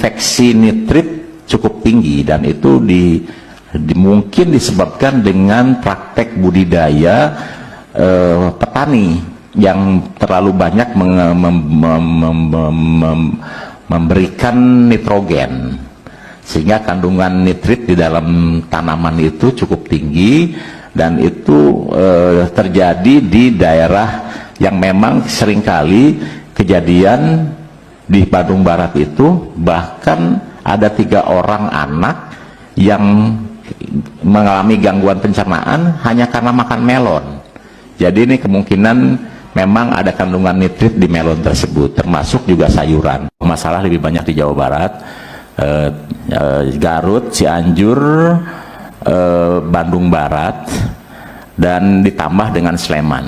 infeksi nitrit cukup tinggi, dan itu mungkin disebabkan dengan praktek budidaya petani yang terlalu banyak memberikan nitrogen, sehingga kandungan nitrit di dalam tanaman itu cukup tinggi, dan itu terjadi di daerah yang memang seringkali kejadian di Bandung Barat itu. Bahkan ada 3 orang anak yang mengalami gangguan pencernaan hanya karena makan melon. Jadi ini kemungkinan memang ada kandungan nitrit di melon tersebut, termasuk juga sayuran. Masalah lebih banyak di Jawa Barat, Garut, Cianjur, Bandung Barat, dan ditambah dengan Sleman.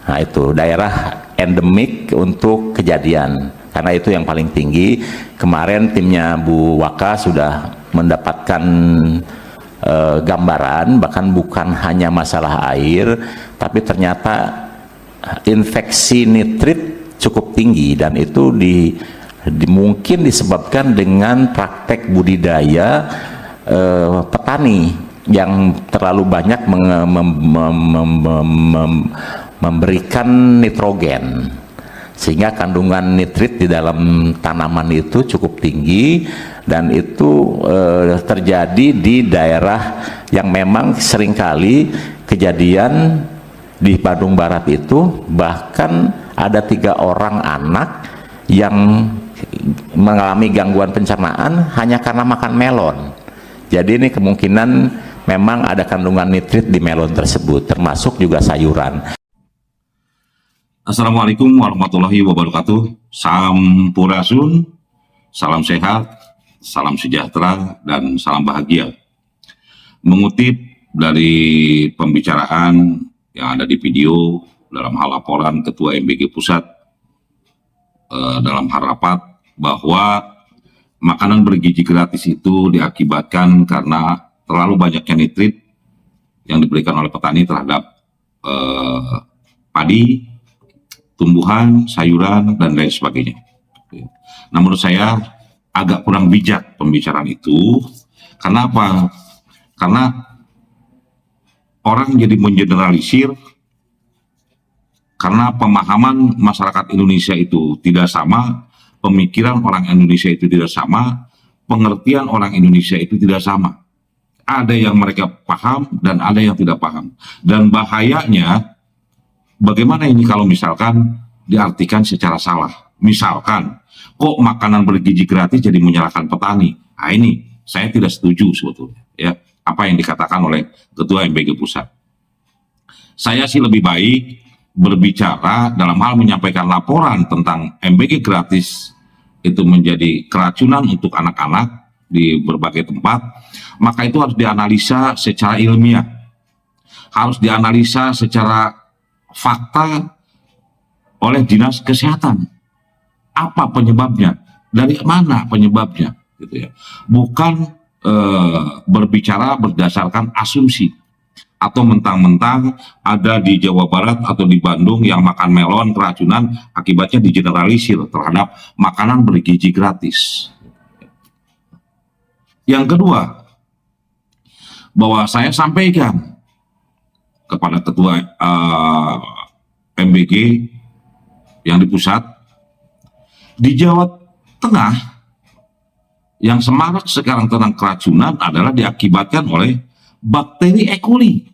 Nah, itu daerah endemik untuk kejadian, karena itu yang paling tinggi. Kemarin timnya Bu Waka sudah mendapatkan gambaran, bahkan bukan hanya masalah air, tapi ternyata infeksi nitrit cukup tinggi, dan itu mungkin disebabkan dengan praktek budidaya petani yang terlalu banyak memberikan nitrogen, sehingga kandungan nitrit di dalam tanaman itu cukup tinggi, dan itu terjadi di daerah yang memang seringkali kejadian di Bandung Barat itu. Bahkan ada 3 orang anak yang mengalami gangguan pencernaan hanya karena makan melon. Jadi ini kemungkinan memang ada kandungan nitrit di melon tersebut, termasuk juga sayuran. Assalamualaikum warahmatullahi wabarakatuh. Sampurasun, salam sehat, salam sejahtera, dan salam bahagia. Mengutip dari pembicaraan yang ada di video dalam hal laporan Ketua MBG Pusat dalam hal rapat, bahwa makanan bergizi gratis itu diakibatkan karena terlalu banyaknya nitrit yang diberikan oleh petani terhadap padi, tumbuhan, sayuran, dan lain sebagainya. Nah, menurut saya agak kurang bijak pembicaraan itu. Kenapa? Karena orang jadi mengeneralisir, karena pemahaman masyarakat Indonesia itu tidak sama, pemikiran orang Indonesia itu tidak sama, pengertian orang Indonesia itu tidak sama. Ada yang mereka paham dan ada yang tidak paham. Dan bahayanya, bagaimana ini kalau misalkan diartikan secara salah? Misalkan, kok makanan bergizi gratis jadi menyalahkan petani? Nah, ini saya tidak setuju sebetulnya, ya, apa yang dikatakan oleh Ketua MBG Pusat. Saya sih lebih baik berbicara dalam hal menyampaikan laporan tentang MBG gratis itu menjadi keracunan untuk anak-anak di berbagai tempat. Maka itu harus dianalisa secara ilmiah, harus dianalisa secara fakta oleh Dinas Kesehatan. Apa penyebabnya? Dari mana penyebabnya? Gitu ya. Bukan berbicara berdasarkan asumsi atau mentang-mentang ada di Jawa Barat atau di Bandung yang makan melon keracunan, akibatnya digeneralisir terhadap makanan bergizi gratis. Yang kedua, bahwa saya sampaikan kepada Ketua MBG yang di pusat, di Jawa Tengah yang semarak sekarang tentang keracunan adalah diakibatkan oleh bakteri E. coli,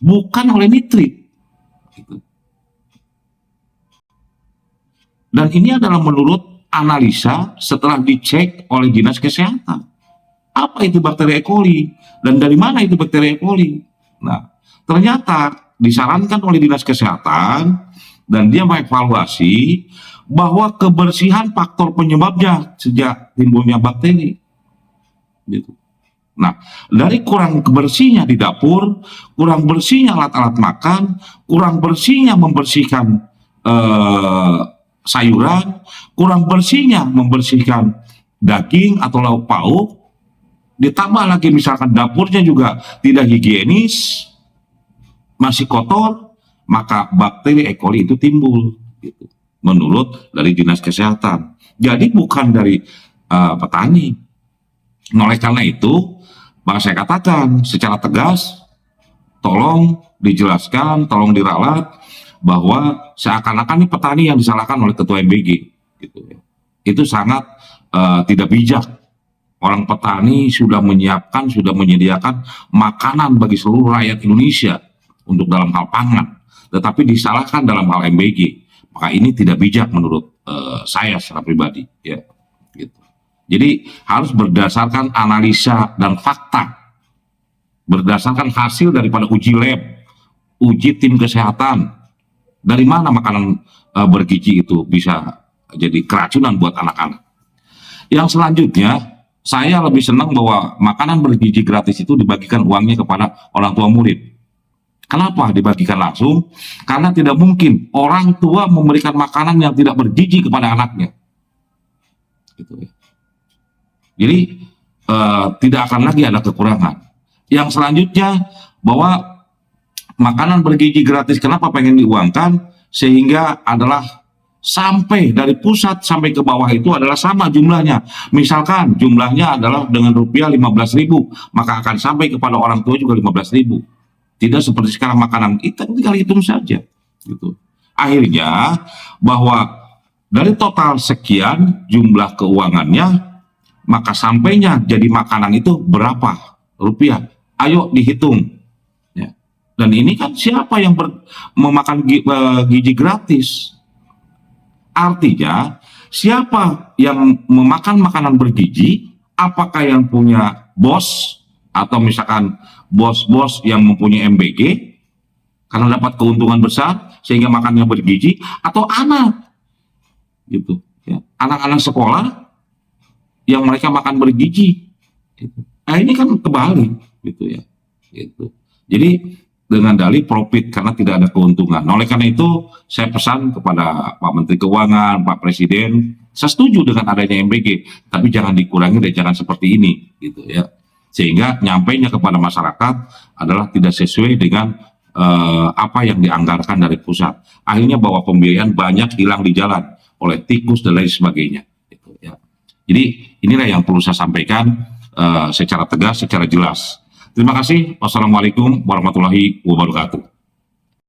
bukan oleh nitrit. Dan ini adalah menurut analisa setelah dicek oleh Dinas Kesehatan. Apa itu bakteri E. coli? Dan dari mana itu bakteri E. coli? Nah, ternyata disarankan oleh Dinas Kesehatan dan dia mengevaluasi bahwa kebersihan faktor penyebabnya sejak timbulnya bakteri. Gitu. Nah, dari kurang bersihnya di dapur, kurang bersihnya alat-alat makan, kurang bersihnya membersihkan sayuran, kurang bersihnya membersihkan daging atau lauk pauk, ditambah lagi misalkan dapurnya juga tidak higienis, masih kotor, maka bakteri E. coli itu timbul, gitu, menurut dari Dinas Kesehatan. Jadi bukan dari petani. Nah, oleh karena itu, maka saya katakan secara tegas, tolong dijelaskan, tolong diralat bahwa seakan-akan ini petani yang disalahkan oleh Ketua MBG. Gitu ya. Itu sangat tidak bijak. Orang petani sudah menyiapkan, sudah menyediakan makanan bagi seluruh rakyat Indonesia untuk dalam hal pangan, tetapi disalahkan dalam hal MBG. Maka ini tidak bijak menurut saya secara pribadi. Ya. Gitu. Jadi harus berdasarkan analisa dan fakta, berdasarkan hasil daripada uji lab, uji tim kesehatan. Dari mana makanan bergizi itu bisa jadi keracunan buat anak-anak. Yang selanjutnya, saya lebih senang bahwa makanan bergizi gratis itu dibagikan uangnya kepada orang tua murid. Kenapa dibagikan langsung? Karena tidak mungkin orang tua memberikan makanan yang tidak bergizi kepada anaknya. Gitu ya. Jadi tidak akan lagi ada kekurangan. Yang selanjutnya, bahwa makanan bergizi gratis kenapa pengen diuangkan, sehingga adalah sampai dari pusat sampai ke bawah itu adalah sama jumlahnya. Misalkan jumlahnya adalah dengan rupiah 15.000, maka akan sampai kepada orang tua juga 15.000. Tidak seperti sekarang makanan kita tinggal hitung saja. Gitu. Akhirnya bahwa dari total sekian jumlah keuangannya, maka sampainya jadi makanan itu berapa rupiah? Ayo dihitung. Ya. Dan ini kan siapa yang memakan gizi gratis? Artinya siapa yang memakan makanan bergizi? Apakah yang punya bos atau misalkan bos-bos yang mempunyai MBG karena dapat keuntungan besar sehingga makannya bergizi, atau anak? Gitu. Ya. Anak-anak sekolah yang mereka makan bergizi, gitu. Nah ini kan kebalik, gitu ya, gitu. Jadi dengan dalih profit karena tidak ada keuntungan. Nah, oleh karena itu saya pesan kepada Pak Menteri Keuangan, Pak Presiden, saya setuju dengan adanya MBG, tapi jangan dikurangi dan jangan seperti ini, gitu ya. Sehingga nyampainya kepada masyarakat adalah tidak sesuai dengan apa yang dianggarkan dari pusat. Akhirnya bahwa pembiayaan banyak hilang di jalan oleh tikus dan lain sebagainya. Gitu ya. Jadi inilah yang perlu saya sampaikan secara tegas, secara jelas. Terima kasih. Wassalamualaikum warahmatullahi wabarakatuh.